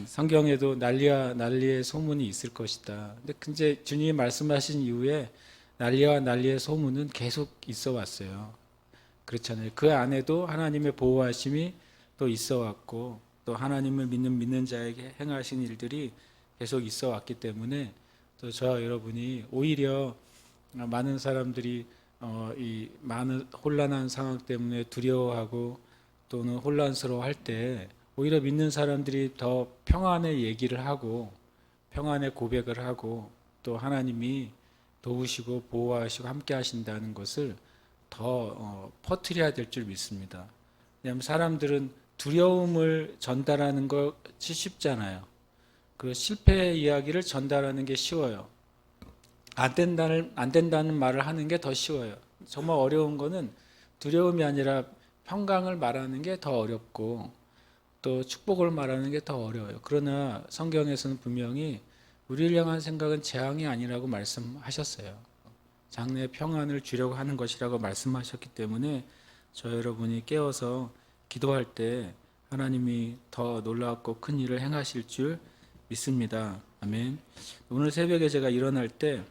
성경에도 난리와 난리의 소문이 있을 것이다. 근데 주님이 말씀하신 이후에 난리와 난리의 소문은 계속 있어 왔어요. 그렇잖아요. 그 안에도 하나님의 보호하심이 또 있어 왔고, 또 하나님을 믿는 자에게 행하신 일들이 계속 있어 왔기 때문에, 또 저와 여러분이 오히려 많은 사람들이 이 많은 혼란한 상황 때문에 두려워하고 또는 혼란스러워할 때, 오히려 믿는 사람들이 더 평안의 얘기를 하고 평안의 고백을 하고 또 하나님이 도우시고 보호하시고 함께 하신다는 것을 더 퍼뜨려야 될 줄 믿습니다. 왜냐하면 사람들은 두려움을 전달하는 것이 쉽잖아요. 그 실패의 이야기를 전달하는 게 쉬워요. 안 된다는 말을 하는 게 더 쉬워요. 정말 어려운 거는 두려움이 아니라 평강을 말하는 게 더 어렵고 또 축복을 말하는 게 더 어려워요. 그러나 성경에서는 분명히 우리를 향한 생각은 재앙이 아니라고 말씀하셨어요. 장래의 평안을 주려고 하는 것이라고 말씀하셨기 때문에 저 여러분이 깨어서 기도할 때 하나님이 더 놀랍고 큰 일을 행하실 줄 믿습니다. 아멘. 오늘 새벽에 제가 일어날 때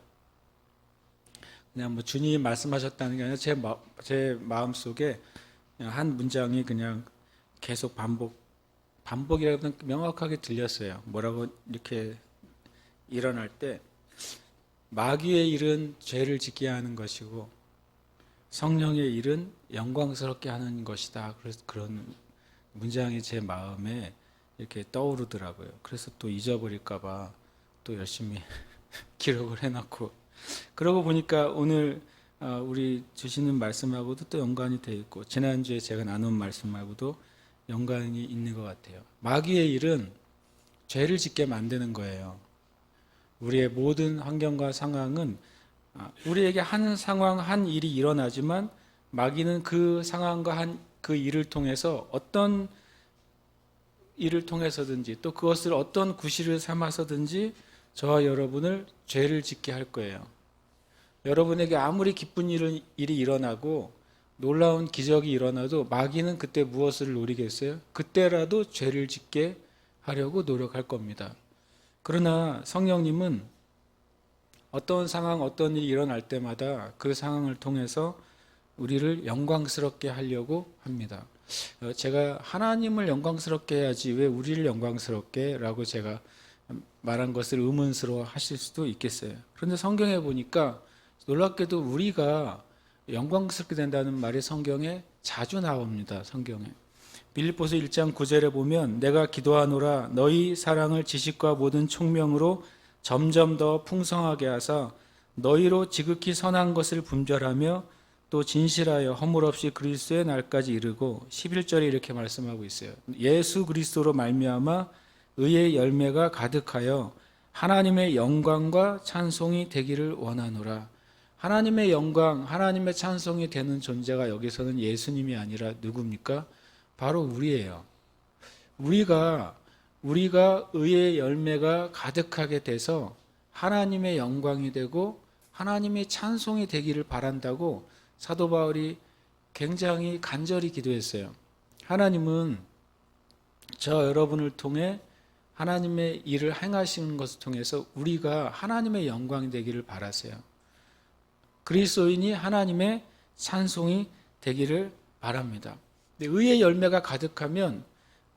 그냥 뭐 주님이 말씀하셨다는 게 아니라 제 마음속에 그냥 한 문장이 그냥 계속 반복이라고는 명확하게 들렸어요. 뭐라고 이렇게 일어날 때 마귀의 일은 죄를 짓게 하는 것이고 성령의 일은 영광스럽게 하는 것이다. 그래서 그런 문장이 제 마음에 이렇게 떠오르더라고요. 그래서 또 잊어버릴까봐 또 열심히 기록을 해놨고, 그러고 보니까 오늘 우리 주시는 말씀하고도 또 연관이 되어 있고 지난주에 제가 나눈 말씀하고도 연관이 있는 것 같아요. 마귀의 일은 죄를 짓게 만드는 거예요. 우리의 모든 환경과 상황은 우리에게 한 상황, 한 일이 일어나지만 마귀는 그 상황과 그 일을 통해서 어떤 일을 통해서든지 또 그것을 어떤 구실을 삼아서든지 저와 여러분을 죄를 짓게 할 거예요. 여러분에게 아무리 기쁜 일이 일어나고 놀라운 기적이 일어나도 마귀는 그때 무엇을 노리겠어요? 그때라도 죄를 짓게 하려고 노력할 겁니다. 그러나 성령님은 어떤 상황, 어떤 일이 일어날 때마다 그 상황을 통해서 우리를 영광스럽게 하려고 합니다. 제가 하나님을 영광스럽게 해야지 왜 우리를 영광스럽게 라고 제가 말한 것을 의문스러워 하실 수도 있겠어요. 그런데 성경에 보니까 놀랍게도 우리가 영광스럽게 된다는 말이 성경에 자주 나옵니다. 성경에. 빌립보서 1장 9절에 보면 내가 기도하노라 너희 사랑을 지식과 모든 총명으로 점점 더 풍성하게 하사 너희로 지극히 선한 것을 분별하며 또 진실하여 허물 없이 그리스도의 날까지 이르고 11절에 이렇게 말씀하고 있어요. 예수 그리스도로 말미암아 의의 열매가 가득하여 하나님의 영광과 찬송이 되기를 원하노라. 하나님의 영광, 하나님의 찬송이 되는 존재가 여기서는 예수님이 아니라 누굽니까? 바로 우리예요. 우리가 의의 열매가 가득하게 돼서 하나님의 영광이 되고 하나님의 찬송이 되기를 바란다고 사도 바울이 굉장히 간절히 기도했어요. 하나님은 저 여러분을 통해 하나님의 일을 행하시는 것을 통해서 우리가 하나님의 영광이 되기를 바라세요. 그리스도인이 하나님의 찬송이 되기를 바랍니다. 의의 열매가 가득하면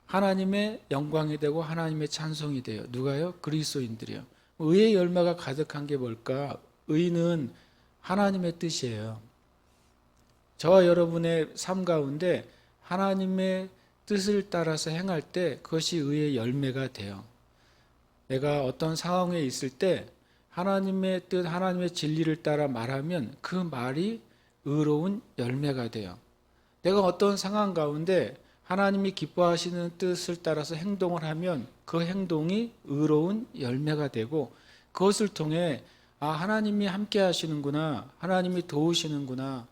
하나님의 영광이 되고 하나님의 찬송이 돼요. 누가요? 그리스도인들이요. 의의 열매가 가득한 게 뭘까? 의는 하나님의 뜻이에요. 저와 여러분의 삶 가운데 하나님의 뜻을 따라서 행할 때 그것이 의의 열매가 돼요. 내가 어떤 상황에 있을 때 하나님의 뜻, 하나님의 진리를 따라 말하면 그 말이 의로운 열매가 돼요. 내가 어떤 상황 가운데 하나님이 기뻐하시는 뜻을 따라서 행동을 하면 그 행동이 의로운 열매가 되고 그것을 통해 하나님이 함께 하시는구나, 하나님이 도우시는구나,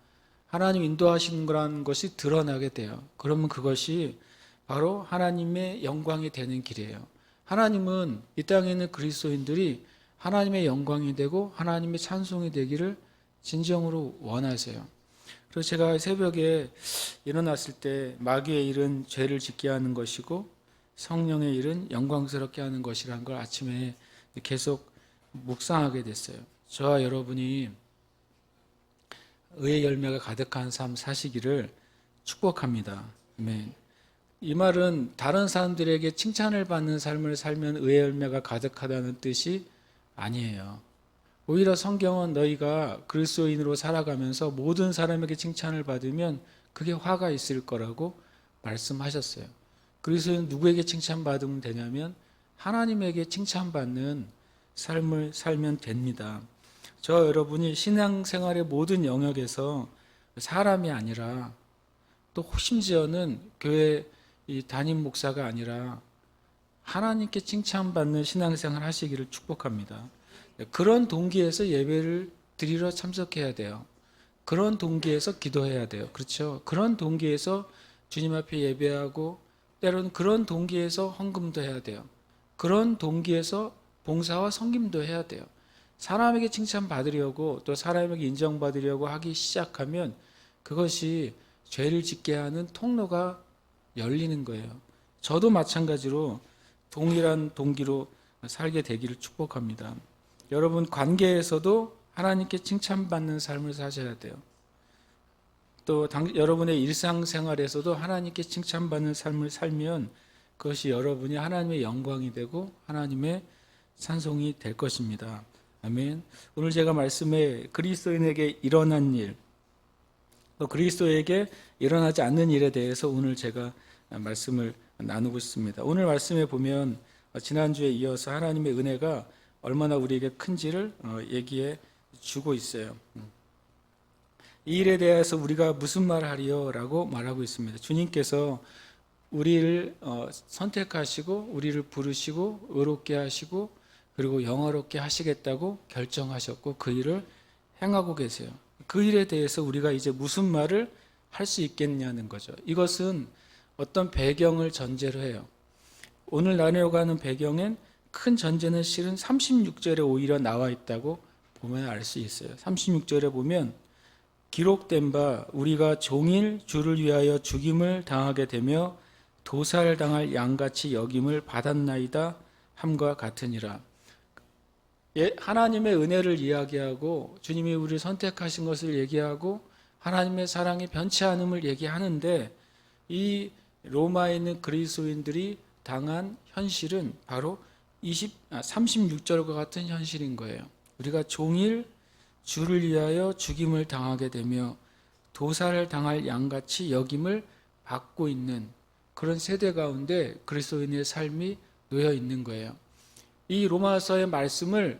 하나님 인도하시는 거라는 것이 드러나게 돼요. 그러면 그것이 바로 하나님의 영광이 되는 길이에요. 하나님은 이 땅에 있는 그리스도인들이 하나님의 영광이 되고 하나님의 찬송이 되기를 진정으로 원하세요. 그래서 제가 새벽에 일어났을 때 마귀의 일은 죄를 짓게 하는 것이고 성령의 일은 영광스럽게 하는 것이라는 걸 아침에 계속 묵상하게 됐어요. 저와 여러분이 의의 열매가 가득한 삶 사시기를 축복합니다. 아멘. 이 말은 다른 사람들에게 칭찬을 받는 삶을 살면 의의 열매가 가득하다는 뜻이 아니에요. 오히려 성경은 너희가 그리스도인으로 살아가면서 모든 사람에게 칭찬을 받으면 그게 화가 있을 거라고 말씀하셨어요. 그리스도인 누구에게 칭찬받으면 되냐면 하나님에게 칭찬받는 삶을 살면 됩니다. 저 여러분이 신앙생활의 모든 영역에서 사람이 아니라 또 심지어는 교회 담임 목사가 아니라 하나님께 칭찬받는 신앙생활 하시기를 축복합니다. 그런 동기에서 예배를 드리러 참석해야 돼요. 그런 동기에서 기도해야 돼요. 그렇죠? 그런 동기에서 주님 앞에 예배하고 때로는 그런 동기에서 헌금도 해야 돼요. 그런 동기에서 봉사와 섬김도 해야 돼요. 사람에게 칭찬받으려고 또 사람에게 인정받으려고 하기 시작하면 그것이 죄를 짓게 하는 통로가 열리는 거예요. 저도 마찬가지로 동일한 동기로 살게 되기를 축복합니다. 여러분 관계에서도 하나님께 칭찬받는 삶을 사셔야 돼요. 또 여러분의 일상생활에서도 하나님께 칭찬받는 삶을 살면 그것이 여러분이 하나님의 영광이 되고 하나님의 찬송이 될 것입니다. 아멘. 오늘 제가 말씀에 그리스도인에게 일어난 일, 또 그리스도에게 일어나지 않는 일에 대해서 오늘 제가 말씀을 나누고 싶습니다. 오늘 말씀에 보면 지난주에 이어서 하나님의 은혜가 얼마나 우리에게 큰지를 얘기해 주고 있어요. 이 일에 대해서 우리가 무슨 말 하리요? 라고 말하고 있습니다. 주님께서 우리를 선택하시고 우리를 부르시고 의롭게 하시고 그리고 영화롭게 하시겠다고 결정하셨고 그 일을 행하고 계세요. 그 일에 대해서 우리가 이제 무슨 말을 할 수 있겠냐는 거죠. 이것은 어떤 배경을 전제로 해요. 오늘 나누려고 하는 배경엔 큰 전제는 실은 36절에 오히려 나와 있다고 보면 알 수 있어요. 36절에 보면 기록된 바 우리가 종일 주를 위하여 죽임을 당하게 되며 도살당할 양같이 여김을 받았나이다 함과 같으니라. 하나님의 은혜를 이야기하고 주님이 우리를 선택하신 것을 얘기하고 하나님의 사랑이 변치 않음을 얘기하는데 이 로마에 있는 그리스도인들이 당한 현실은 바로 36절과 같은 현실인 거예요. 우리가 종일 주를 위하여 죽임을 당하게 되며 도살을 당할 양같이 여김을 받고 있는 그런 세대 가운데 그리스도인의 삶이 놓여 있는 거예요. 이 로마서의 말씀을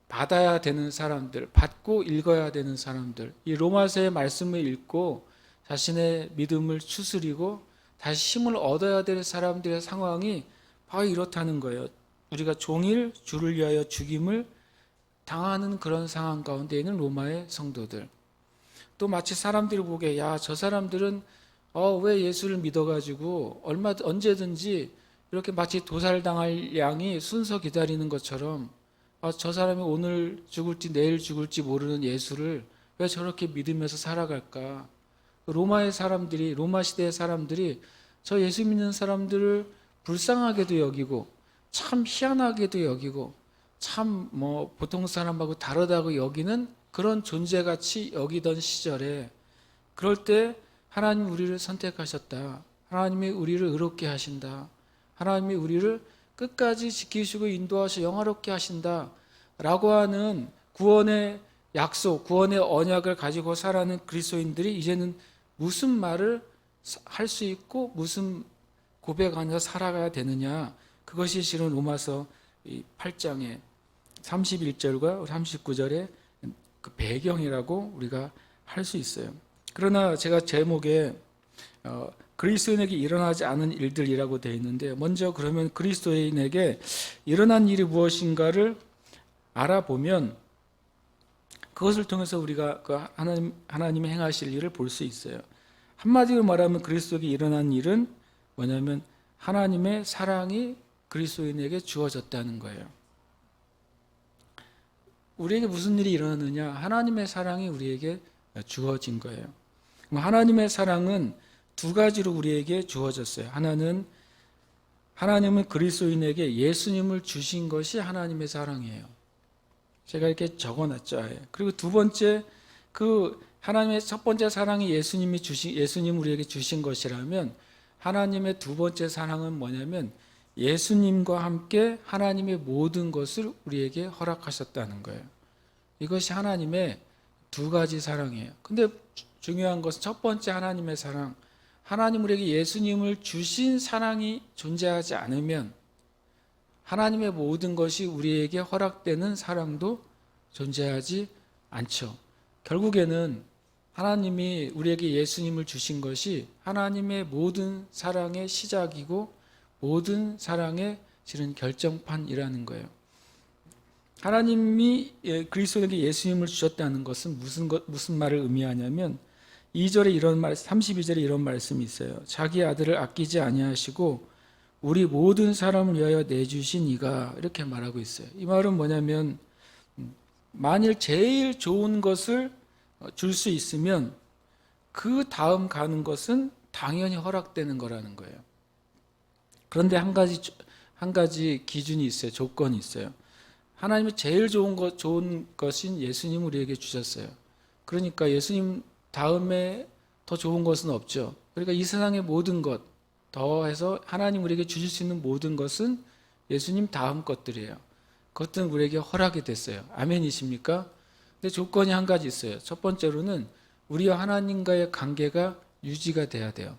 받아야 되는 사람들, 받고 읽어야 되는 사람들, 이 로마서의 말씀을 읽고 자신의 믿음을 추스리고 다시 힘을 얻어야 될 사람들의 상황이 바로 이렇다는 거예요. 우리가 종일 주를 위하여 죽임을 당하는 그런 상황 가운데 있는 로마의 성도들. 또 마치 사람들이 보기에 야, 저 사람들은 왜 예수를 믿어가지고 언제든지 이렇게 마치 도살당할 양이 순서 기다리는 것처럼 저 사람이 오늘 죽을지 내일 죽을지 모르는 예수를 왜 저렇게 믿으면서 살아갈까? 로마 시대의 사람들이 저 예수 믿는 사람들을 불쌍하게도 여기고 참 희한하게도 여기고 참 보통 사람하고 다르다고 여기는 그런 존재같이 여기던 시절에 그럴 때 하나님 우리를 선택하셨다. 하나님이 우리를 의롭게 하신다. 하나님이 우리를 끝까지 지키시고 인도하셔 영화롭게 하신다 라고 하는 구원의 약속, 구원의 언약을 가지고 살아가는 그리스도인들이 이제는 무슨 말을 할 수 있고 무슨 고백 안에서 살아가야 되느냐, 그것이 실은 로마서 8장의 31절과 39절의 그 배경이라고 우리가 할 수 있어요. 그러나 제가 제목에 그리스도인에게 일어나지 않은 일들이라고 되어 있는데, 먼저 그러면 그리스도인에게 일어난 일이 무엇인가를 알아보면 그것을 통해서 우리가 그 하나님이 행하실 일을 볼 수 있어요. 한마디로 말하면 그리스도에게 일어난 일은 뭐냐면 하나님의 사랑이 그리스도인에게 주어졌다는 거예요. 우리에게 무슨 일이 일어났느냐? 하나님의 사랑이 우리에게 주어진 거예요. 하나님의 사랑은 두 가지로 우리에게 주어졌어요. 하나는 하나님은 그리스도인에게 예수님을 주신 것이 하나님의 사랑이에요. 제가 이렇게 적어놨죠. 아예. 그리고 두 번째, 하나님의 첫 번째 사랑이 예수님 우리에게 주신 것이라면, 하나님의 두 번째 사랑은 뭐냐면 예수님과 함께 하나님의 모든 것을 우리에게 허락하셨다는 거예요. 이것이 하나님의 두 가지 사랑이에요. 근데 중요한 것은 첫 번째 하나님의 사랑, 하나님 우리에게 예수님을 주신 사랑이 존재하지 않으면 하나님의 모든 것이 우리에게 허락되는 사랑도 존재하지 않죠. 결국에는 하나님이 우리에게 예수님을 주신 것이 하나님의 모든 사랑의 시작이고 모든 사랑의 실은 결정판이라는 거예요. 하나님이 그리스도에게 예수님을 주셨다는 것은 무슨 말을 의미하냐면 2절에 이런 32절에 이런 말씀이 있어요. 자기 아들을 아끼지 아니하시고 우리 모든 사람을 위하여 내주신 이가, 이렇게 말하고 있어요. 이 말은 뭐냐면 만일 제일 좋은 것을 줄 수 있으면 그 다음 가는 것은 당연히 허락되는 거라는 거예요. 그런데 한 가지 기준이 있어요. 조건이 있어요. 하나님이 제일 좋은 것인 예수님을 우리에게 주셨어요. 그러니까 예수님 다음에 더 좋은 것은 없죠. 그러니까 이 세상의 모든 것 더해서 하나님 우리에게 주실 수 있는 모든 것은 예수님 다음 것들이에요. 그것들은 우리에게 허락이 됐어요. 아멘이십니까? 근데 조건이 한 가지 있어요. 첫 번째로는 우리와 하나님과의 관계가 유지가 돼야 돼요.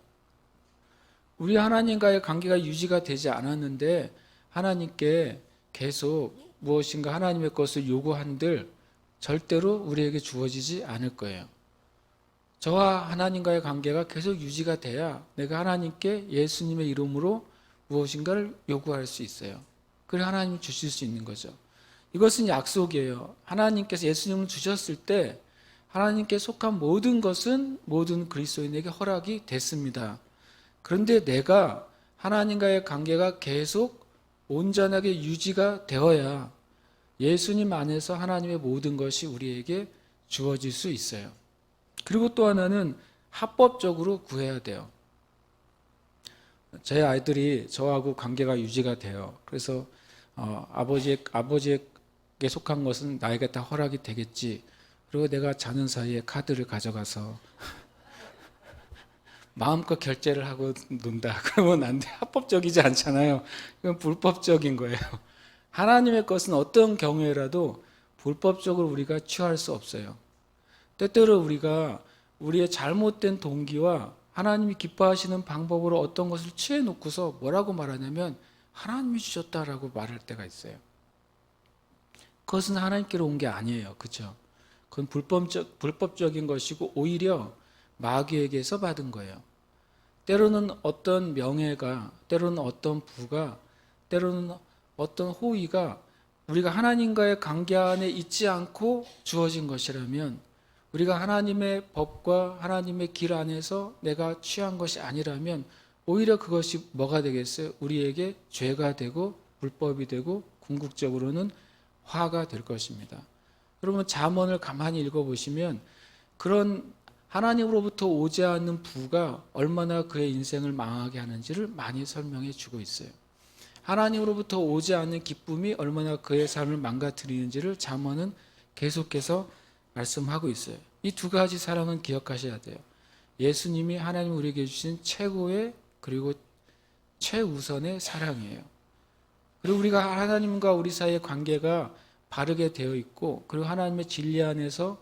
우리 하나님과의 관계가 유지가 되지 않았는데 하나님께 계속 무엇인가 하나님의 것을 요구한들 절대로 우리에게 주어지지 않을 거예요. 저와 하나님과의 관계가 계속 유지가 돼야 내가 하나님께 예수님의 이름으로 무엇인가를 요구할 수 있어요. 그래 하나님이 주실 수 있는 거죠. 이것은 약속이에요. 하나님께서 예수님을 주셨을 때 하나님께 속한 모든 것은 모든 그리스도인에게 허락이 됐습니다. 그런데 내가 하나님과의 관계가 계속 온전하게 유지가 되어야 예수님 안에서 하나님의 모든 것이 우리에게 주어질 수 있어요. 그리고 또 하나는 합법적으로 구해야 돼요. 제 아이들이 저하고 관계가 유지가 돼요. 그래서 아버지에게 속한 것은 나에게 다 허락이 되겠지. 그리고 내가 자는 사이에 카드를 가져가서 마음껏 결제를 하고 논다. 그러면 안 돼. 합법적이지 않잖아요. 이건 불법적인 거예요. 하나님의 것은 어떤 경우에라도 불법적으로 우리가 취할 수 없어요. 때때로 우리가 우리의 잘못된 동기와 하나님이 기뻐하시는 방법으로 어떤 것을 취해 놓고서 뭐라고 말하냐면 하나님이 주셨다라고 말할 때가 있어요. 그것은 하나님께로 온 게 아니에요. 그렇죠? 그건 불법적인 것이고 오히려 마귀에게서 받은 거예요. 때로는 어떤 명예가, 때로는 어떤 부가, 때로는 어떤 호의가 우리가 하나님과의 관계 안에 있지 않고 주어진 것이라면, 우리가 하나님의 법과 하나님의 길 안에서 내가 취한 것이 아니라면 오히려 그것이 뭐가 되겠어요? 우리에게 죄가 되고 불법이 되고 궁극적으로는 화가 될 것입니다. 여러분 잠언을 가만히 읽어보시면 그런 하나님으로부터 오지 않는 부가 얼마나 그의 인생을 망하게 하는지를 많이 설명해 주고 있어요. 하나님으로부터 오지 않는 기쁨이 얼마나 그의 삶을 망가뜨리는지를 잠언은 계속해서 말씀하고 있어요. 이 두 가지 사랑은 기억하셔야 돼요. 예수님이 하나님 우리에게 주신 최고의 그리고 최우선의 사랑이에요. 그리고 우리가 하나님과 우리 사이의 관계가 바르게 되어 있고 그리고 하나님의 진리 안에서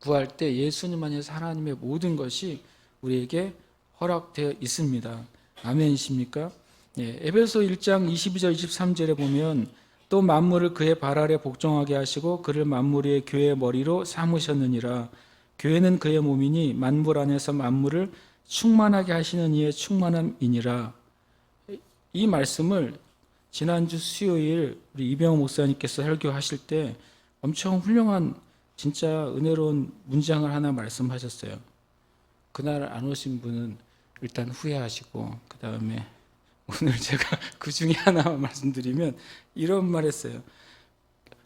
구할 때 예수님 안에서 하나님의 모든 것이 우리에게 허락되어 있습니다. 아멘이십니까? 예, 에베소 1장 22절 23절에 보면 또 만물을 그의 발 아래 복종하게 하시고 그를 만물 위의 교회의 머리로 삼으셨느니라. 교회는 그의 몸이니 만물 안에서 만물을 충만하게 하시는 이의 충만함이니라. 이 말씀을 지난주 수요일 우리 이병호 목사님께서 설교하실 때 엄청 훌륭한 진짜 은혜로운 문장을 하나 말씀하셨어요. 그날 안 오신 분은 일단 후회하시고 그 다음에 오늘 제가 그 중에 하나만 말씀드리면 이런 말 했어요.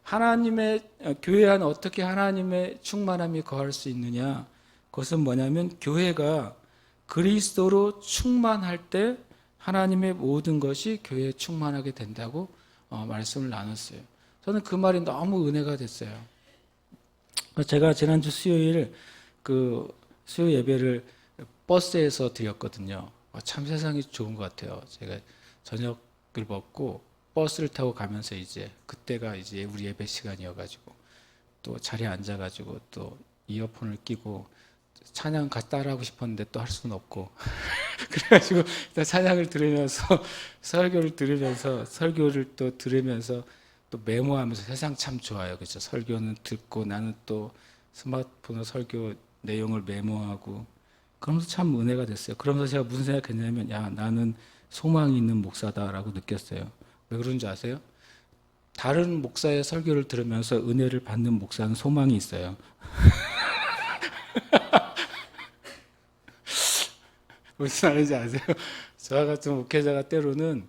하나님의 교회 안에 어떻게 하나님의 충만함이 거할 수 있느냐? 그것은 뭐냐면 교회가 그리스도로 충만할 때 하나님의 모든 것이 교회에 충만하게 된다고 말씀을 나눴어요. 저는 그 말이 너무 은혜가 됐어요. 제가 지난주 수요일 그 수요 예배를 버스에서 드렸거든요. 참 세상이 좋은 것 같아요. 제가 저녁을 먹고 버스를 타고 가면서 이제 그때가 이제 우리 예배 시간이어가지고 또 자리에 앉아가지고 또 이어폰을 끼고 찬양 같이 따라하고 싶었는데 또 할 수는 없고 그래가지고 일단 찬양을 들으면서 설교를 또 들으면서 또 메모하면서 세상 참 좋아요. 그렇죠? 설교는 듣고 나는 또 스마트폰으로 설교 내용을 메모하고 그러면서 참 은혜가 됐어요. 그러면서 제가 무슨 생각했냐면 야 나는 소망이 있는 목사다라고 느꼈어요. 왜 그런지 아세요? 다른 목사의 설교를 들으면서 은혜를 받는 목사는 소망이 있어요. 무슨 말인지 아세요? 저와 같은 목회자가 때로는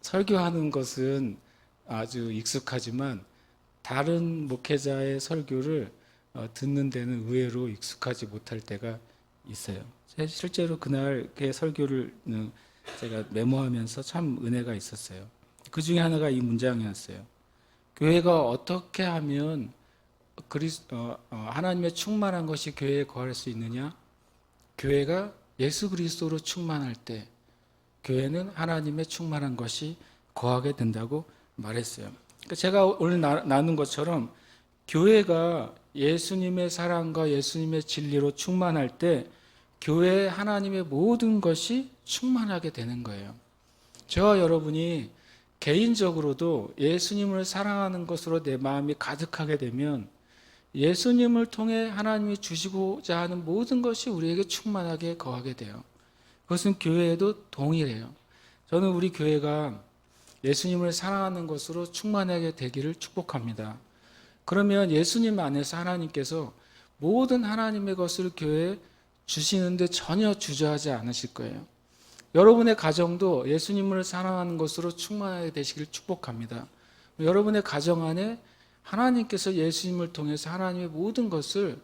설교하는 것은 아주 익숙하지만 다른 목회자의 설교를 듣는 데는 의외로 익숙하지 못할 때가 있어요. 실제로 그날 그 설교를 제가 메모하면서 참 은혜가 있었어요. 그 중에 하나가 이 문장이었어요. 교회가 어떻게 하면 하나님의 충만한 것이 교회에 거할 수 있느냐? 교회가 예수 그리스도로 충만할 때 교회는 하나님의 충만한 것이 거하게 된다고 말했어요. 그러니까 제가 오늘 나눈 것처럼 교회가 예수님의 사랑과 예수님의 진리로 충만할 때 교회에 하나님의 모든 것이 충만하게 되는 거예요. 저와 여러분이 개인적으로도 예수님을 사랑하는 것으로 내 마음이 가득하게 되면 예수님을 통해 하나님이 주시고자 하는 모든 것이 우리에게 충만하게 거하게 돼요. 그것은 교회에도 동일해요. 저는 우리 교회가 예수님을 사랑하는 것으로 충만하게 되기를 축복합니다. 그러면 예수님 안에서 하나님께서 모든 하나님의 것을 교회에 주시는데 전혀 주저하지 않으실 거예요. 여러분의 가정도 예수님을 사랑하는 것으로 충만하게 되시길 축복합니다. 여러분의 가정 안에 하나님께서 예수님을 통해서 하나님의 모든 것을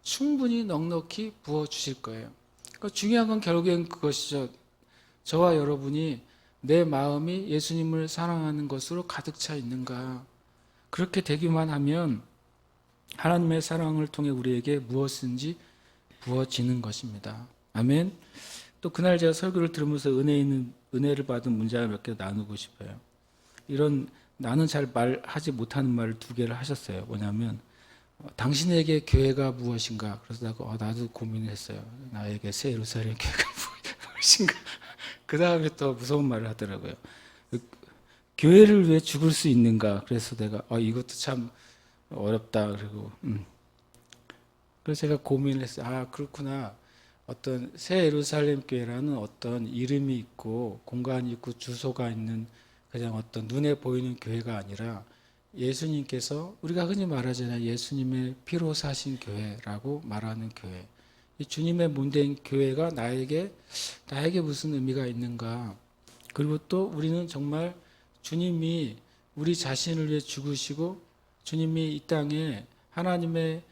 충분히 넉넉히 부어주실 거예요. 그러니까 중요한 건 결국엔 그것이죠. 저와 여러분이 내 마음이 예수님을 사랑하는 것으로 가득 차 있는가. 그렇게 되기만 하면 하나님의 사랑을 통해 우리에게 무엇인지 부어지는 것입니다. 아멘. 또 그날 제가 설교를 들으면서 은혜를 받은 문장을 몇 개 나누고 싶어요. 이런 나는 잘 말하지 못하는 말을 두 개를 하셨어요. 뭐냐면 당신에게 교회가 무엇인가? 그래서 나도 고민을 했어요. 나에게 새 예루살렘 교회가 무엇인가? 그 다음에 또 무서운 말을 하더라고요. 교회를 위해 죽을 수 있는가? 그래서 내가 이것도 참 어렵다. 그리고 그래서 제가 고민을 했어요. 그렇구나. 어떤 새 예루살렘 교회라는 어떤 이름이 있고 공간이 있고 주소가 있는 그냥 어떤 눈에 보이는 교회가 아니라 예수님께서 우리가 흔히 말하잖아요. 예수님의 피로 사신 교회라고 말하는 교회. 이 주님의 몸된 교회가 나에게 무슨 의미가 있는가. 그리고 또 우리는 정말 주님이 우리 자신을 위해 죽으시고 주님이 이 땅에 하나님의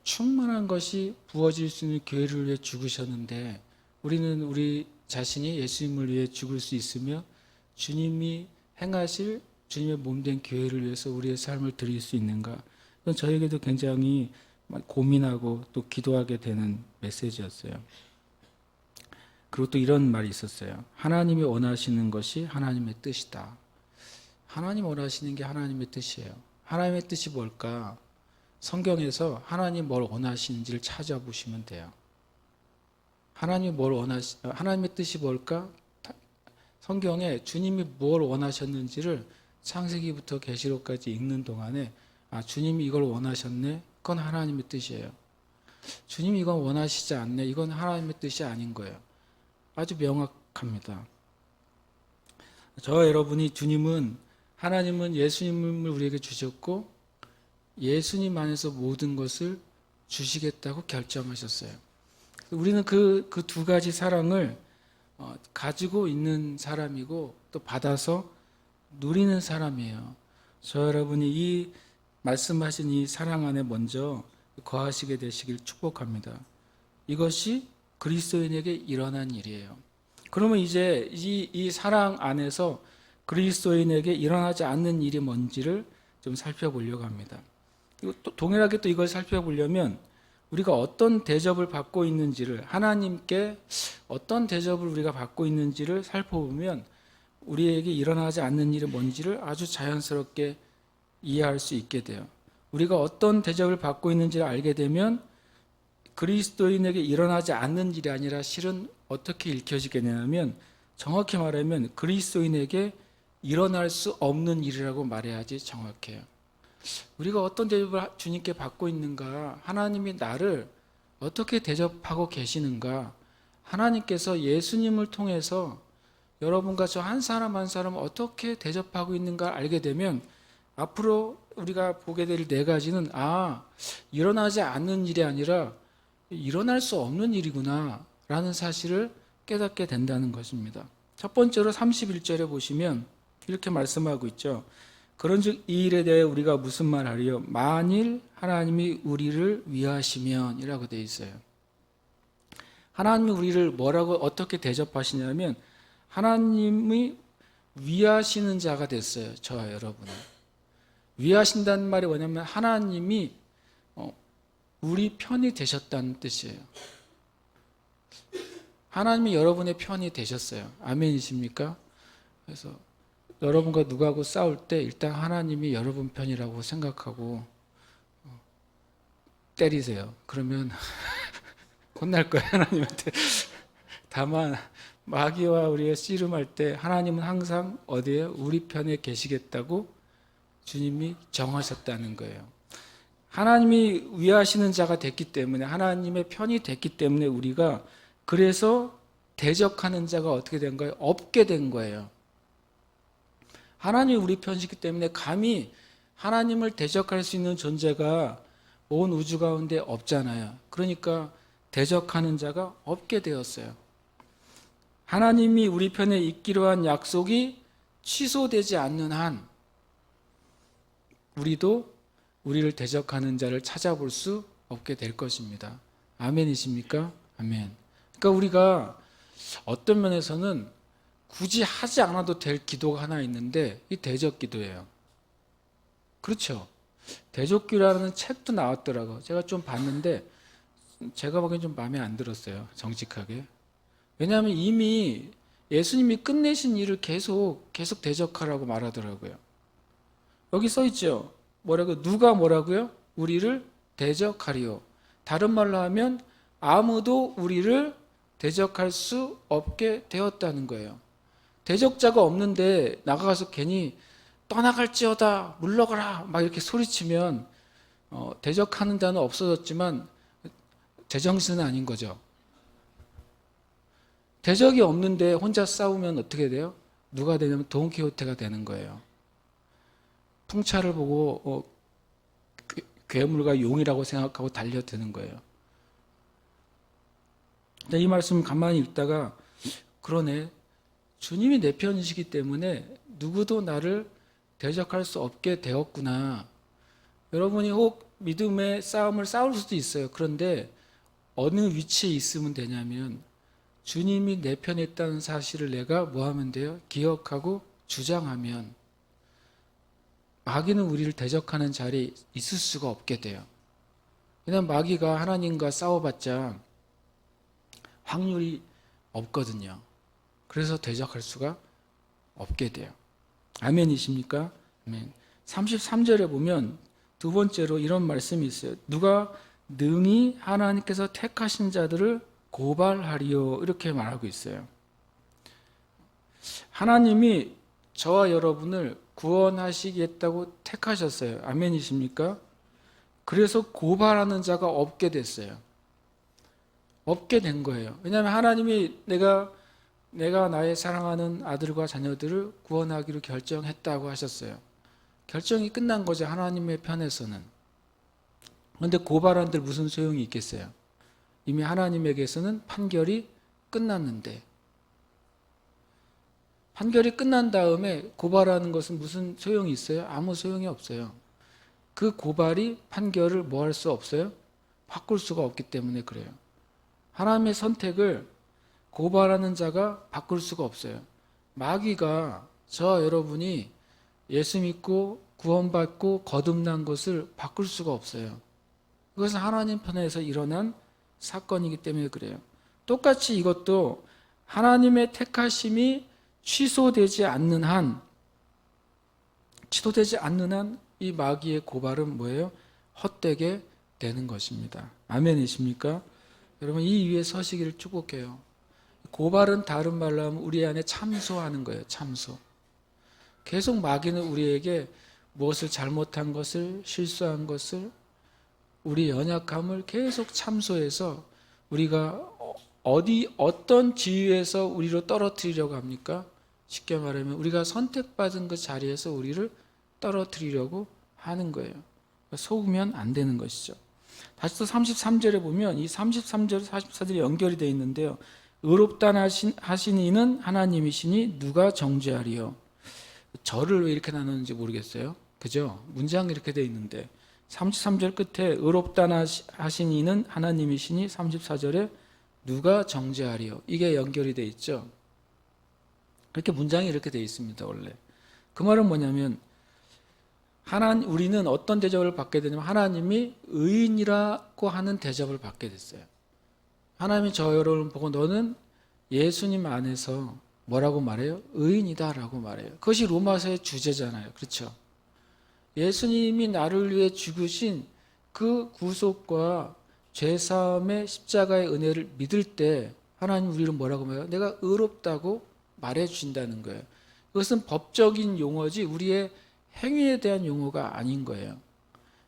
충만한 것이 부어질 수 있는 교회를 위해 죽으셨는데 우리는 우리 자신이 예수님을 위해 죽을 수 있으며 주님이 행하실 주님의 몸된 교회를 위해서 우리의 삶을 드릴 수 있는가? 그건 저에게도 굉장히 고민하고 또 기도하게 되는 메시지였어요. 그리고 또 이런 말이 있었어요. 하나님이 원하시는 것이 하나님의 뜻이다. 하나님 원하시는 게 하나님의 뜻이에요. 하나님의 뜻이 뭘까? 성경에서 하나님 뭘 원하시는지를 찾아보시면 돼요. 하나님의 뜻이 뭘까? 성경에 주님이 뭘 원하셨는지를 창세기부터 계시록까지 읽는 동안에 주님이 이걸 원하셨네? 그건 하나님의 뜻이에요. 주님이 이건 원하시지 않네? 이건 하나님의 뜻이 아닌 거예요. 아주 명확합니다. 저와 여러분이 하나님은 예수님을 우리에게 주셨고 예수님 안에서 모든 것을 주시겠다고 결정하셨어요. 우리는 그 두 가지 사랑을 가지고 있는 사람이고 또 받아서 누리는 사람이에요. 저 여러분이 이 말씀하신 이 사랑 안에 먼저 거하시게 되시길 축복합니다. 이것이 그리스도인에게 일어난 일이에요. 그러면 이제 이 사랑 안에서 그리스도인에게 일어나지 않는 일이 뭔지를 좀 살펴보려고 합니다. 그리고 또 동일하게 또 이걸 살펴보려면 우리가 어떤 대접을 받고 있는지를, 하나님께 어떤 대접을 우리가 받고 있는지를 살펴보면 우리에게 일어나지 않는 일이 뭔지를 아주 자연스럽게 이해할 수 있게 돼요. 우리가 어떤 대접을 받고 있는지를 알게 되면 그리스도인에게 일어나지 않는 일이 아니라 실은 어떻게 읽혀지겠냐면, 정확히 말하면 그리스도인에게 일어날 수 없는 일이라고 말해야지 정확해요. 우리가 어떤 대접을 주님께 받고 있는가, 하나님이 나를 어떻게 대접하고 계시는가, 하나님께서 예수님을 통해서 여러분과 저 한 사람 한 사람 어떻게 대접하고 있는가 알게 되면 앞으로 우리가 보게 될 네 가지는, 일어나지 않는 일이 아니라 일어날 수 없는 일이구나 라는 사실을 깨닫게 된다는 것입니다. 첫 번째로 31절에 보시면 이렇게 말씀하고 있죠. 그런즉 이 일에 대해 우리가 무슨 말하리요? 만일 하나님이 우리를 위하시면 이라고 되어 있어요. 하나님이 우리를 뭐라고 어떻게 대접하시냐면 하나님이 위하시는 자가 됐어요. 저와 여러분을 위하신다는 말이 뭐냐면 하나님이 우리 편이 되셨다는 뜻이에요. 하나님이 여러분의 편이 되셨어요. 아멘이십니까? 그래서 여러분과 누구하고 싸울 때 일단 하나님이 여러분 편이라고 생각하고 때리세요. 그러면 혼날 거예요, 하나님한테. 다만 마귀와 우리가 씨름할 때 하나님은 항상 어디에 우리 편에 계시겠다고 주님이 정하셨다는 거예요. 하나님이 위하시는 자가 됐기 때문에, 하나님의 편이 됐기 때문에 우리가 그래서 대적하는 자가 어떻게 된 거예요? 없게 된 거예요. 하나님이 우리 편이기 때문에 감히 하나님을 대적할 수 있는 존재가 온 우주 가운데 없잖아요. 그러니까 대적하는 자가 없게 되었어요. 하나님이 우리 편에 있기로 한 약속이 취소되지 않는 한 우리도 우리를 대적하는 자를 찾아볼 수 없게 될 것입니다. 아멘이십니까? 아멘. 그러니까 우리가 어떤 면에서는 굳이 하지 않아도 될 기도가 하나 있는데 이 대적 기도예요. 그렇죠? 대적기라는 책도 나왔더라고요. 제가 좀 봤는데 제가 보기엔 좀 마음에 안 들었어요. 정직하게. 왜냐하면 이미 예수님이 끝내신 일을 계속 대적하라고 말하더라고요. 여기 써 있죠. 누가 뭐라고요? 우리를 대적하리요. 다른 말로 하면 아무도 우리를 대적할 수 없게 되었다는 거예요. 대적자가 없는데 나가서 괜히 떠나갈지어다 물러가라 막 이렇게 소리치면 대적하는 자는 없어졌지만 제정신은 아닌 거죠. 대적이 없는데 혼자 싸우면 어떻게 돼요? 누가 되냐면 돈키호테가 되는 거예요. 풍차를 보고 괴물과 용이라고 생각하고 달려드는 거예요. 이 말씀 가만히 읽다가 그러네. 주님이 내 편이시기 때문에 누구도 나를 대적할 수 없게 되었구나. 여러분이 혹 믿음의 싸움을 싸울 수도 있어요. 그런데 어느 위치에 있으면 되냐면 주님이 내 편에 있다는 사실을 내가 뭐 하면 돼요? 기억하고 주장하면 마귀는 우리를 대적하는 자리에 있을 수가 없게 돼요. 왜냐하면 마귀가 하나님과 싸워봤자 확률이 없거든요. 그래서 대적할 수가 없게 돼요. 아멘이십니까? 아멘. 33절에 보면 두 번째로 이런 말씀이 있어요. 누가 능히 하나님께서 택하신 자들을 고발하리요. 이렇게 말하고 있어요. 하나님이 저와 여러분을 구원하시겠다고 택하셨어요. 아멘이십니까? 그래서 고발하는 자가 없게 됐어요. 없게 된 거예요. 왜냐하면 하나님이 내가 나의 사랑하는 아들과 자녀들을 구원하기로 결정했다고 하셨어요. 결정이 끝난 거죠. 하나님의 편에서는. 그런데 고발한들 무슨 소용이 있겠어요? 이미 하나님에게서는 판결이 끝났는데, 판결이 끝난 다음에 고발하는 것은 무슨 소용이 있어요? 아무 소용이 없어요. 그 고발이 판결을 뭐 할 수 없어요? 바꿀 수가 없기 때문에 그래요. 하나님의 선택을 고발하는 자가 바꿀 수가 없어요. 마귀가 저 여러분이 예수 믿고 구원받고 거듭난 것을 바꿀 수가 없어요. 그것은 하나님 편에서 일어난 사건이기 때문에 그래요. 똑같이 이것도 하나님의 택하심이 취소되지 않는 한 이 마귀의 고발은 뭐예요? 헛되게 되는 것입니다. 아멘이십니까? 여러분 이 위에 서시기를 축복해요. 고발은 다른 말로 하면 우리 안에 참소하는 거예요. 참소. 계속 마귀는 우리에게 무엇을 잘못한 것을, 실수한 것을, 우리 연약함을 계속 참소해서 우리가 어떤 지위에서 우리로 떨어뜨리려고 합니까? 쉽게 말하면 우리가 선택받은 그 자리에서 우리를 떨어뜨리려고 하는 거예요. 속으면 안 되는 것이죠. 다시 또 33절에 보면 이 33절, 44절이 연결이 되어 있는데요. 의롭다 하신 이는 하나님이시니 누가 정죄하리요. 절을 왜 이렇게 나누는지 모르겠어요. 그죠? 문장이 이렇게 되어 있는데 33절 끝에 의롭다 하신 이는 하나님이시니 34절에 누가 정죄하리요. 이게 연결이 되어 있죠. 그렇게 문장이 이렇게 되어 있습니다. 원래. 그 말은 뭐냐면 우리는 어떤 대접을 받게 되냐면 하나님이 의인이라고 하는 대접을 받게 됐어요. 하나님이 저 여러분을 보고 너는 예수님 안에서 뭐라고 말해요? 의인이다 라고 말해요. 그것이 로마서의 주제잖아요. 그렇죠? 예수님이 나를 위해 죽으신 그 구속과 죄사함의 십자가의 은혜를 믿을 때 하나님 우리를 뭐라고 말해요? 내가 의롭다고 말해 주신다는 거예요. 그것은 법적인 용어지 우리의 행위에 대한 용어가 아닌 거예요.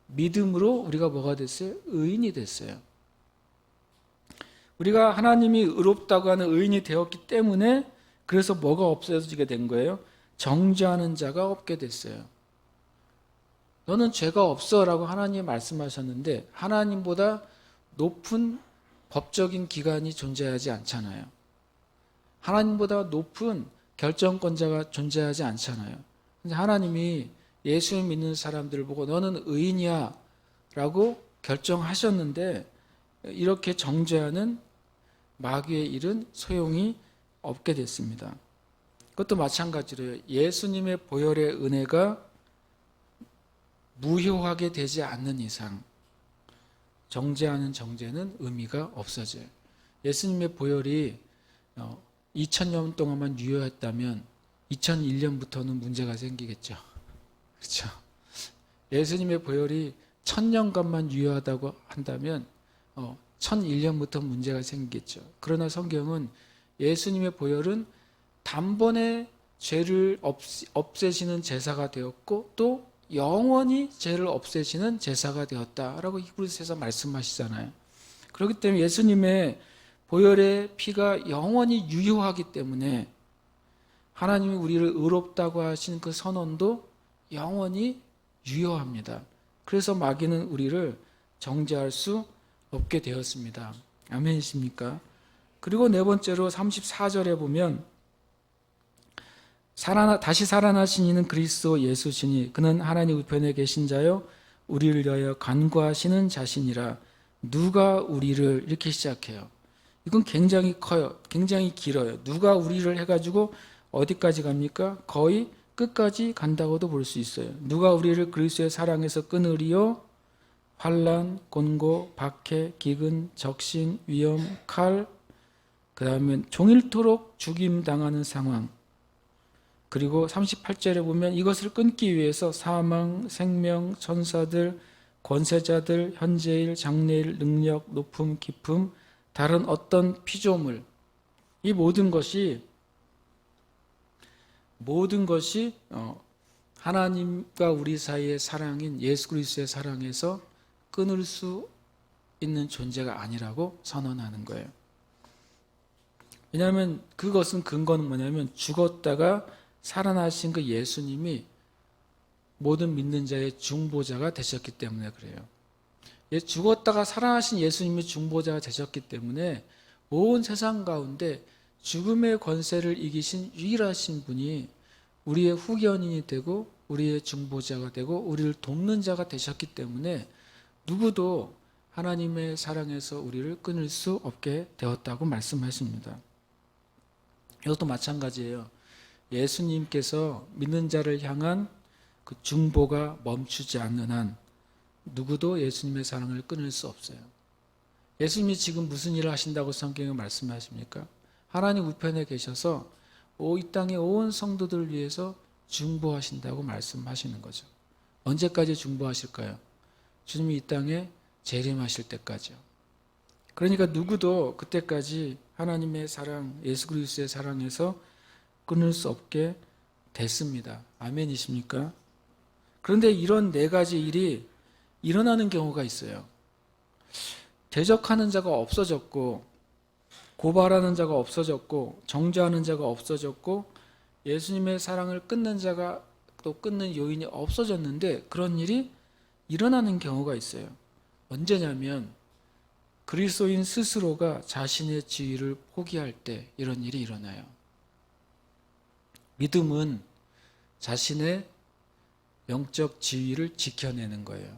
믿음으로 우리가 뭐가 됐어요? 의인이 됐어요. 우리가 하나님이 의롭다고 하는 의인이 되었기 때문에 그래서 뭐가 없어지게 된 거예요? 정죄하는 자가 없게 됐어요. 너는 죄가 없어 라고 하나님이 말씀하셨는데 하나님보다 높은 법적인 기관이 존재하지 않잖아요. 하나님보다 높은 결정권자가 존재하지 않잖아요. 근데 하나님이 예수 믿는 사람들을 보고 너는 의인이야 라고 결정하셨는데 이렇게 정죄하는 마귀의 일은 소용이 없게 됐습니다. 그것도 마찬가지로요. 예수님의 보혈의 은혜가 무효하게 되지 않는 이상 정죄하는 정죄는 의미가 없어져요. 예수님의 보혈이 2000년 동안만 유효했다면 2001년부터는 문제가 생기겠죠. 그렇죠? 예수님의 보혈이 1000년간만 유효하다고 한다면 1001년부터 문제가 생기겠죠. 그러나 성경은 예수님의 보혈은 단번에 죄를 없애시는 제사가 되었고 또 영원히 죄를 없애시는 제사가 되었다라고 히브리서에서 말씀하시잖아요. 그렇기 때문에 예수님의 보혈의 피가 영원히 유효하기 때문에 하나님이 우리를 의롭다고 하신 그 선언도 영원히 유효합니다. 그래서 마귀는 우리를 정죄할 수 없게 되었습니다. 아멘이십니까? 그리고 네 번째로 34절에 보면 다시 살아나신 이는 그리스도 예수시니 그는 하나님 우편에 계신 자요 우리를 위하여 간구하시는 자신이라. 누가 우리를 이렇게 시작해요. 이건 굉장히 커요. 굉장히 길어요. 누가 우리를 해가지고 어디까지 갑니까? 거의 끝까지 간다고도 볼 수 있어요. 누가 우리를 그리스도의 사랑에서 끊으리요? 환난, 곤고, 박해, 기근, 적신, 위험, 칼, 그 다음에 종일토록 죽임당하는 상황. 그리고 38절에 보면 이것을 끊기 위해서 사망, 생명, 천사들, 권세자들, 현재일, 장래일, 능력, 높음, 깊음, 다른 어떤 피조물, 이 모든 것이 하나님과 우리 사이의 사랑인 예수 그리스도의 사랑에서 끊을 수 있는 존재가 아니라고 선언하는 거예요. 왜냐하면 그것은 근거는 뭐냐면 죽었다가 살아나신 그 예수님이 모든 믿는 자의 중보자가 되셨기 때문에 그래요. 죽었다가 살아나신 예수님이 중보자가 되셨기 때문에 온 세상 가운데 죽음의 권세를 이기신 유일하신 분이 우리의 후견인이 되고 우리의 중보자가 되고 우리를 돕는 자가 되셨기 때문에 누구도 하나님의 사랑에서 우리를 끊을 수 없게 되었다고 말씀하십니다. 이것도 마찬가지예요. 예수님께서 믿는 자를 향한 그 중보가 멈추지 않는 한 누구도 예수님의 사랑을 끊을 수 없어요. 예수님이 지금 무슨 일을 하신다고 성경에 말씀하십니까? 하나님 우편에 계셔서 이 땅의 온 성도들을 위해서 중보하신다고 말씀하시는 거죠. 언제까지 중보하실까요? 주님이 이 땅에 재림하실 때까지요. 그러니까 누구도 그때까지 하나님의 사랑, 예수 그리스도의 사랑에서 끊을 수 없게 됐습니다. 아멘이십니까? 그런데 이런 네 가지 일이 일어나는 경우가 있어요. 대적하는 자가 없어졌고, 고발하는 자가 없어졌고, 정죄하는 자가 없어졌고, 예수님의 사랑을 끊는 자가 또 끊는 요인이 없어졌는데 그런 일이 일어나는 경우가 있어요. 언제냐면 그리스도인 스스로가 자신의 지위를 포기할 때 이런 일이 일어나요. 믿음은 자신의 영적 지위를 지켜내는 거예요.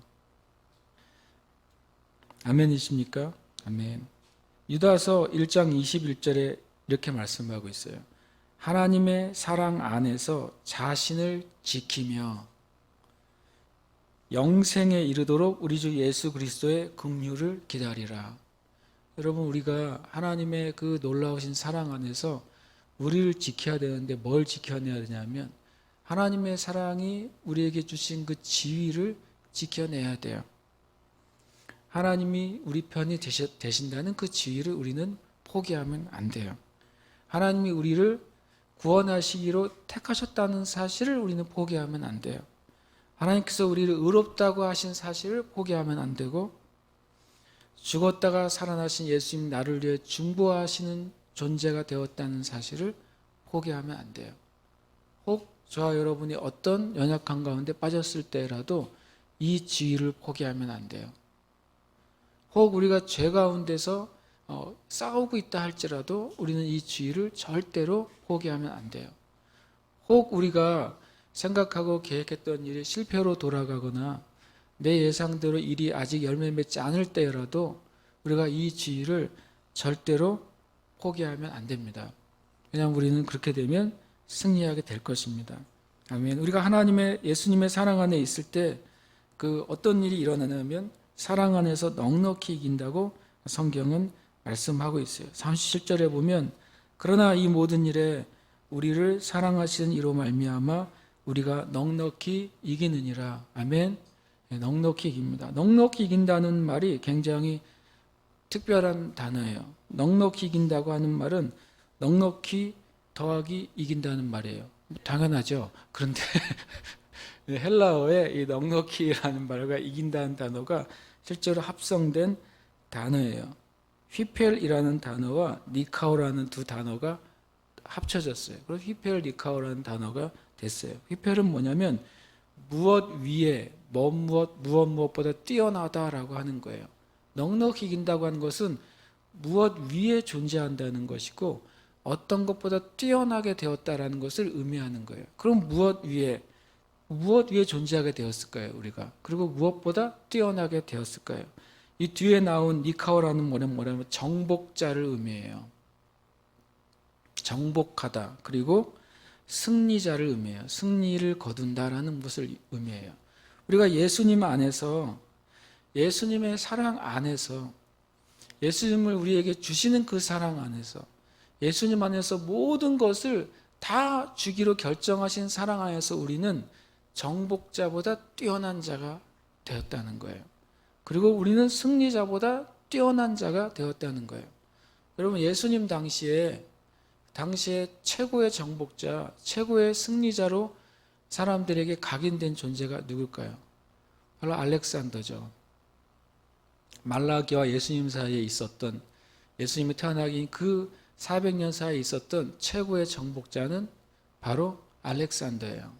아멘이십니까? 아멘. 유다서 1장 21절에 이렇게 말씀하고 있어요. 하나님의 사랑 안에서 자신을 지키며 영생에 이르도록 우리 주 예수 그리스도의 긍휼을 기다리라. 여러분, 우리가 하나님의 그 놀라우신 사랑 안에서 우리를 지켜야 되는데 뭘 지켜내야 되냐면 하나님의 사랑이 우리에게 주신 그 지위를 지켜내야 돼요. 하나님이 우리 편이 되신다는 그 지위를 우리는 포기하면 안 돼요. 하나님이 우리를 구원하시기로 택하셨다는 사실을 우리는 포기하면 안 돼요. 하나님께서 우리를 의롭다고 하신 사실을 포기하면 안 되고, 죽었다가 살아나신 예수님 나를 위해 중보하시는 존재가 되었다는 사실을 포기하면 안 돼요. 혹 저와 여러분이 어떤 연약한 가운데 빠졌을 때라도 이 지위를 포기하면 안 돼요. 혹 우리가 죄 가운데서 싸우고 있다 할지라도 우리는 이 지위를 절대로 포기하면 안 돼요. 혹 우리가 생각하고 계획했던 일이 실패로 돌아가거나 내 예상대로 일이 아직 열매 맺지 않을 때라도 우리가 이 지위를 절대로 포기하면 안 됩니다. 왜냐하면 우리는 그렇게 되면 승리하게 될 것입니다. 아멘. 우리가 하나님의 예수님의 사랑 안에 있을 때 그 어떤 일이 일어나냐면 사랑 안에서 넉넉히 이긴다고 성경은 말씀하고 있어요. 37절에 보면 그러나 이 모든 일에 우리를 사랑하시는 이로 말미암아 우리가 넉넉히 이기느니라. 아멘. 네, 넉넉히 이깁니다. 넉넉히 이긴다는 말이 굉장히 특별한 단어예요. 넉넉히 이긴다고 하는 말은 넉넉히 더하기 이긴다는 말이에요. 당연하죠. 그런데 헬라어에 이 넉넉히라는 말과 이긴다는 단어가 실제로 합성된 단어예요. 휘펠이라는 단어와 니카오라는 두 단어가 합쳐졌어요. 그래서 휘펠 니카오라는 단어가 됐어요. 휘펠은 뭐냐면 무엇 위에 무엇보다 뛰어나다라고 하는 거예요. 넉넉히 이긴다고 하는 것은 무엇 위에 존재한다는 것이고 어떤 것보다 뛰어나게 되었다라는 것을 의미하는 거예요. 그럼 무엇 위에 존재하게 되었을까요, 우리가? 그리고 무엇보다 뛰어나게 되었을까요? 이 뒤에 나온 니카오라는 말은 뭐냐면 정복자를 의미해요. 정복하다. 그리고 승리자를 의미해요. 승리를 거둔다라는 것을 의미해요. 우리가 예수님 안에서, 예수님의 사랑 안에서, 예수님을 우리에게 주시는 그 사랑 안에서, 예수님 안에서 모든 것을 다 주기로 결정하신 사랑 안에서 우리는 정복자보다 뛰어난 자가 되었다는 거예요. 그리고 우리는 승리자보다 뛰어난 자가 되었다는 거예요. 여러분, 예수님 당시에 최고의 정복자, 최고의 승리자로 사람들에게 각인된 존재가 누굴까요? 바로 알렉산더죠. 말라기와 예수님 사이에 있었던, 예수님이 태어나기 그 400년 사이에 있었던 최고의 정복자는 바로 알렉산더예요.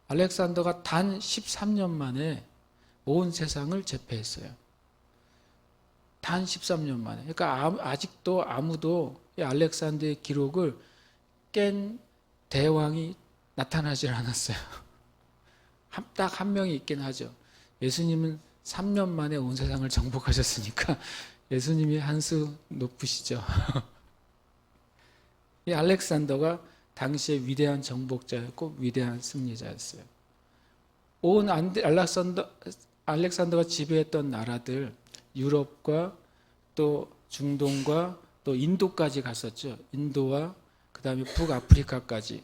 알렉산더가 단 13년 만에 온 세상을 제패했어요. 단 13년 만에. 그러니까 아직도 아무도 이 알렉산더의 기록을 깬 대왕이 나타나질 않았어요. 딱 한 명이 있긴 하죠. 예수님은 3년 만에 온 세상을 정복하셨으니까 예수님이 한 수 높으시죠. 이 알렉산더가 당시에 위대한 정복자였고 위대한 승리자였어요. 온 알렉산더가 지배했던 나라들, 유럽과 또 중동과 또 인도까지 갔었죠. 인도와 그 다음에 북아프리카까지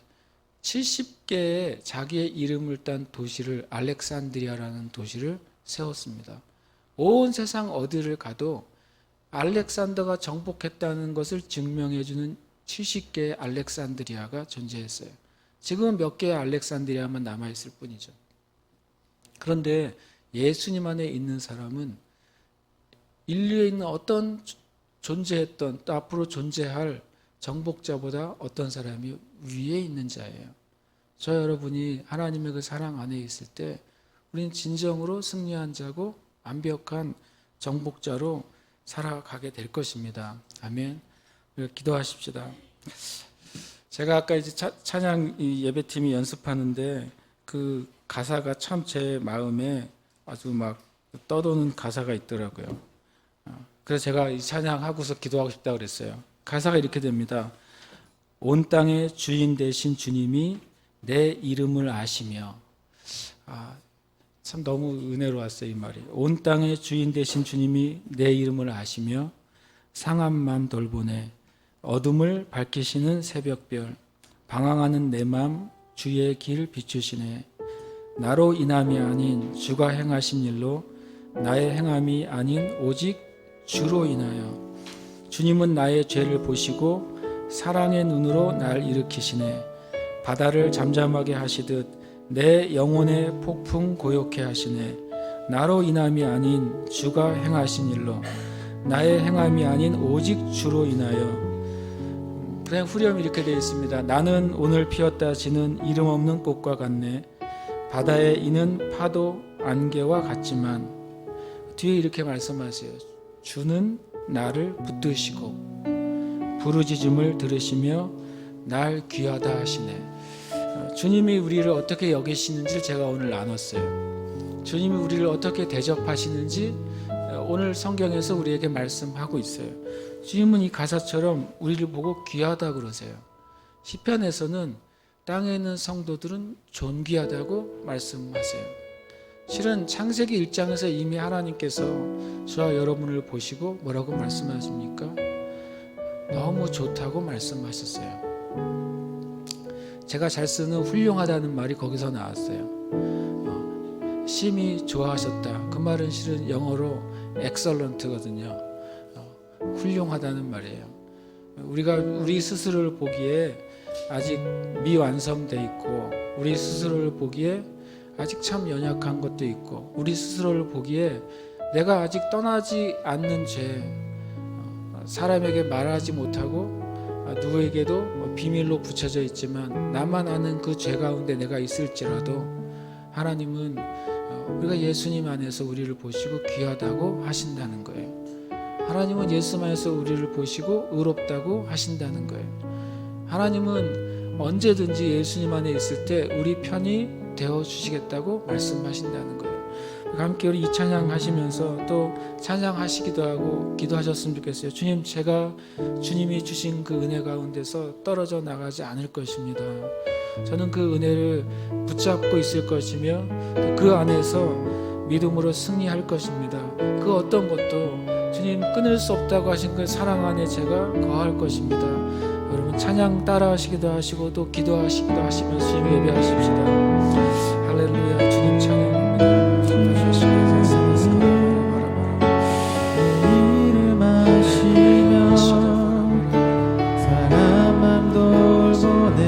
70개의 자기의 이름을 딴 도시를, 알렉산드리아라는 도시를 세웠습니다. 온 세상 어디를 가도 알렉산더가 정복했다는 것을 증명해주는 70개의 알렉산드리아가 존재했어요. 지금은 몇 개의 알렉산드리아만 남아있을 뿐이죠. 그런데 예수님 안에 있는 사람은 인류에 있는 어떤 존재했던 또 앞으로 존재할 정복자보다 어떤 사람이 위에 있는 자예요. 저 여러분이 하나님의 그 사랑 안에 있을 때 우리는 진정으로 승리한 자고 완벽한 정복자로 살아가게 될 것입니다. 아멘. 우리가 기도하십시다. 제가 아까 이제 찬양 예배팀이 연습하는데 그 가사가 참 제 마음에 아주 막 떠도는 가사가 있더라고요. 그래서 제가 이 찬양하고서 기도하고 싶다고 그랬어요. 가사가 이렇게 됩니다. 온 땅의 주인 되신 주님이 내 이름을 아시며, 참 너무 은혜로웠어요, 이 말이. 온 땅의 주인 되신 주님이 내 이름을 아시며 상한 맘 돌보네, 어둠을 밝히시는 새벽별, 방황하는 내 맘 주의 길 비추시네. 나로 인함이 아닌 주가 행하신 일로, 나의 행함이 아닌 오직 주로 인하여. 주님은 나의 죄를 보시고 사랑의 눈으로 날 일으키시네. 바다를 잠잠하게 하시듯 내 영혼의 폭풍 고요케 하시네. 나로 인함이 아닌 주가 행하신 일로, 나의 행함이 아닌 오직 주로 인하여. 그냥 후렴이 이렇게 되어 있습니다. 나는 오늘 피었다 지는 이름 없는 꽃과 같네. 바다에 이는 파도 안개와 같지만. 뒤에 이렇게 말씀하세요. 주는 나를 붙드시고 부르짖음을 들으시며 날 귀하다 하시네. 주님이 우리를 어떻게 여기시는지 제가 오늘 나눴어요. 주님이 우리를 어떻게 대접하시는지 오늘 성경에서 우리에게 말씀하고 있어요. 주님은 이 가사처럼 우리를 보고 귀하다 그러세요. 시편에서는 땅에 있는 성도들은 존귀하다고 말씀하세요. 실은 창세기 1장에서 이미 하나님께서 저와 여러분을 보시고 뭐라고 말씀하십니까? 너무 좋다고 말씀하셨어요. 제가 잘 쓰는 훌륭하다는 말이 거기서 나왔어요. 심히 좋아하셨다. 그 말은 실은 영어로 excellent거든요. 훌륭하다는 말이에요. 우리가 우리 스스로를 보기에 아직 미완성돼 있고, 우리 스스로를 보기에 아직 참 연약한 것도 있고, 우리 스스로를 보기에 내가 아직 떠나지 않는 죄, 사람에게 말하지 못하고 누구에게도 비밀로 붙여져 있지만 나만 아는 그 죄 가운데 내가 있을지라도 하나님은 우리가 예수님 안에서 우리를 보시고 귀하다고 하신다는 거예요. 하나님은 예수 안에서 우리를 보시고 의롭다고 하신다는 거예요. 하나님은 언제든지 예수님 안에 있을 때 우리 편이 되어주시겠다고 말씀하신다는 거예요. 함께 우리 이 찬양 하시면서 또 찬양하시기도 하고 기도하셨으면 좋겠어요. 주님, 제가 주님이 주신 그 은혜 가운데서 떨어져 나가지 않을 것입니다. 저는 그 은혜를 붙잡고 있을 것이며 그 안에서 믿음으로 승리할 것입니다. 그 어떤 것도 주님 끊을 수 없다고 하신 그 사랑 안에 제가 거할 것입니다. 여러분 찬양 따라 하시기도 하시고 또 기도하시기도 하시면서 주님 예배하십시다. 할렐루야. 주님 찬양합니다. 이름 하시며 사랑만 돌보네.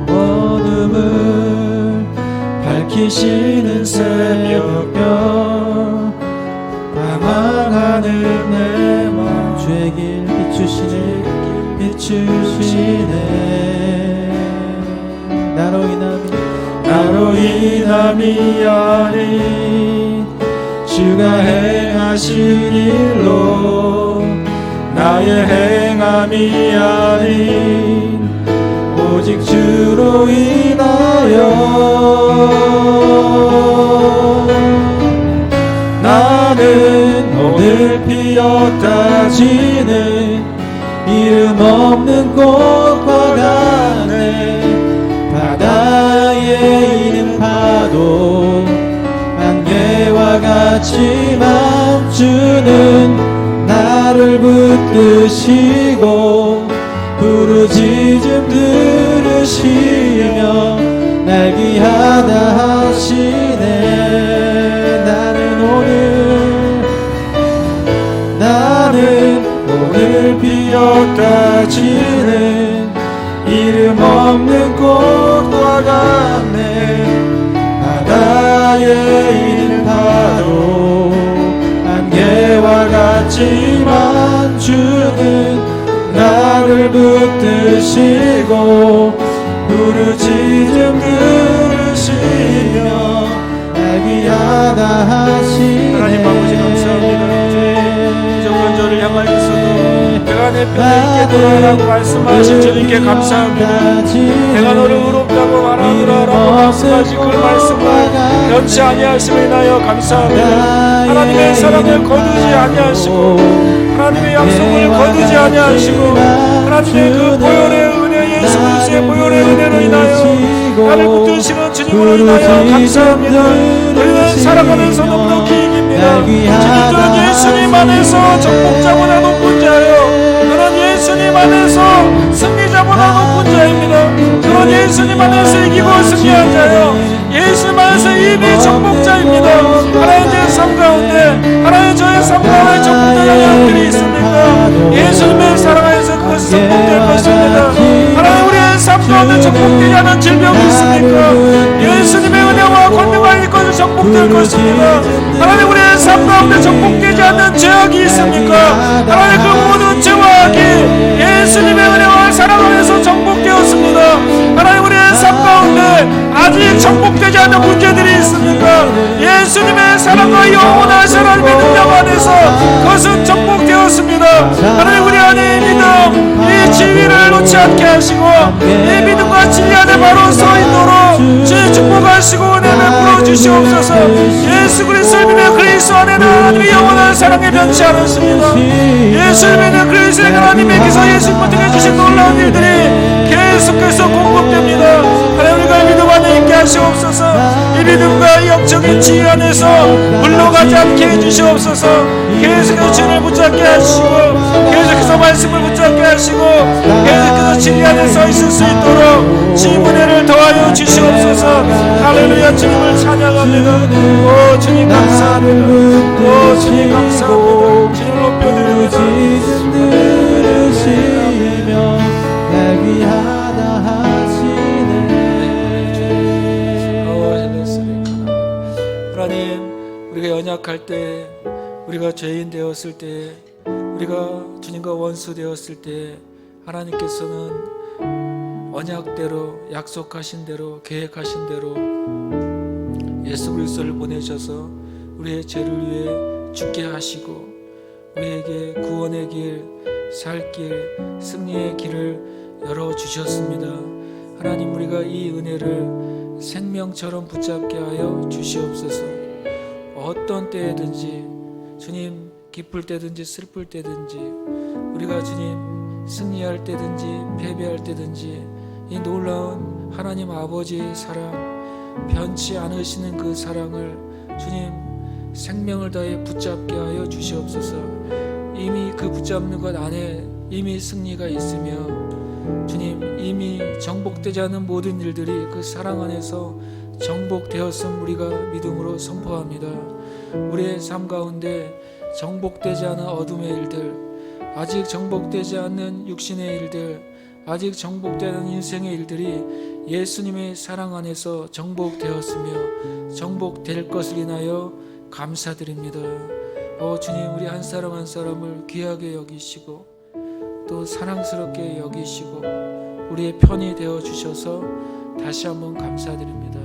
어둠을 밝히시는 새벽별, 방황하는 내 맘 주의 길 비추시네. 나로 인함이 아닌 주가 행하신 일로, 나의 행함이 아닌 오직 주로 인하여. 나는 오늘 피었다 지는 이름 없는 꽃과 같네. 바다에 있는 파도 안개와 같지만 주는 나를 붙드시고 부르짖음 들으시며 날 귀하다 하시네. 나는 오늘 피었다 지는 이름 없는 꽃과 같네. 바다에 있는 파도 안개와 같지만 주는 나를 붙드시고 부르짖음 들으시며 날 귀하다 하시네. 하나님 아버지 감사합니다. 부족한 저를 향하여서도 내가 내 편에 있게 돌아라고 말씀하신 주님께 감사합니다. 내가 너를 의롭다고 말하노라라고 말씀하신 그 말씀을 변치 아니하심을 인하여 감사합니다. 하나님의 사랑을 거두지 아니하시고 하나님의 약속을 거두지 아니하시고 하나님의 그 보혈의 은혜, 예수 그리스도의 보혈의 은혜로 인하여 나를 붙드시는 주님으로 인하여 감사합니다. 우리는 살아가면서 너무나 기익입니다. 주님들은 예수님 안에서 정복자보다 높은 자예요. 저는 예수님 안에서 승리자보다 높은 자입니다. 저는 예수님 안에서 이기고 승리한 자예요. 예수님 안에서 이미 정복자입니다. 하나님 제 삶 가운데 하나님 저의 삶 가운데 정복되는 영들이 있습니까? 예수님의 사랑 안에서 그것이 정복될 것입니다. 하나님 우리의 삶 가운데 정복되지 않은 질병이 있습니까? 예수님의 은혜와 권능과 일것이 정복될 것입니다. 하나님 우리의 삶 가운데 정복되지 않는 죄악이 있습니까? 하나님 그 모든 죄와 악이 예수님의 은혜와 사랑 안에서 정복되었습니다. 하나님 우리의 삶 가운데 아직 정복되지 않는 문제들이 있습니까? 예수님의 사랑과 영원하신 하나님의 능력 안에서 그것은 정복되었습니다. 하나님 우리 안에 이 믿음, 이 진리를 놓지 않게 하시고 이 믿음과 진리 안에 바로 서 있도록 주의 축복하시고 은혜 베풀어 주시옵소서. 예수 그리스도의 믿음 그리스도 안에는 하나님의 영원한 사랑에 변치 않았습니다. 예수를 믿는 그리스도의 하나님에게서 예수님을 통해 주신 놀라운 일들이 계속해서 공급됩니다. 하나님 우리가 믿음 안에 있게 하시옵소서. 이 믿음과 이 영적인 지혜 안에서 물러가지 않게 해주시옵소서. 계속해서 주님을 붙잡게 하시고 계속해서 말씀을 붙잡게 하시고 계속해서 진리 안에 서 있을 수 있도록 주님 은혜를 더하여 주시옵소서. 할렐루야. 주님을 찬양합니다. 오 주님 감사합니다. 오 주님 감사합니다. 주님 높여드립니다. 들으시며 날 귀하다 하시네. 하나님 우리가 연약할 때 우리가 죄인 되었을 때 우리가 주님과 원수 되었을 때 하나님께서는 언약대로 약속하신 대로 계획하신 대로 예수 그리스도를 보내셔서 우리의 죄를 위해 죽게 하시고 우리에게 구원의 길, 살 길, 승리의 길을 열어주셨습니다. 하나님 우리가 이 은혜를 생명처럼 붙잡게 하여 주시옵소서. 어떤 때든지 주님 기쁠 때든지 슬플 때든지 우리가 주님 승리할 때든지 패배할 때든지 이 놀라운 하나님 아버지의 사랑 변치 않으시는 그 사랑을 주님 생명을 다해 붙잡게 하여 주시옵소서. 이미 그 붙잡는 것 안에 이미 승리가 있으며 주님 이미 정복되지 않은 모든 일들이 그 사랑 안에서 정복되었음 우리가 믿음으로 선포합니다. 우리의 삶 가운데 정복되지 않은 어둠의 일들, 아직 정복되지 않는 육신의 일들, 아직 정복되는 인생의 일들이 예수님의 사랑 안에서 정복되었으며 정복될 것을 인하여 감사드립니다. 주님 우리 한 사람 한 사람을 귀하게 여기시고 또 사랑스럽게 여기시고 우리의 편이 되어 주셔서 다시 한번 감사드립니다.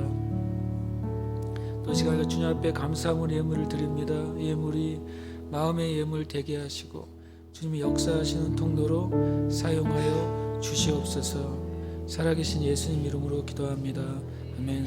또 시간에 주님 앞에 감사함을 예물을 드립니다. 예물이 마음의 예물 되게 하시고 주님이 역사하시는 통로로 사용하여 주시옵소서. 살아계신 예수님 이름으로 기도합니다. 아멘.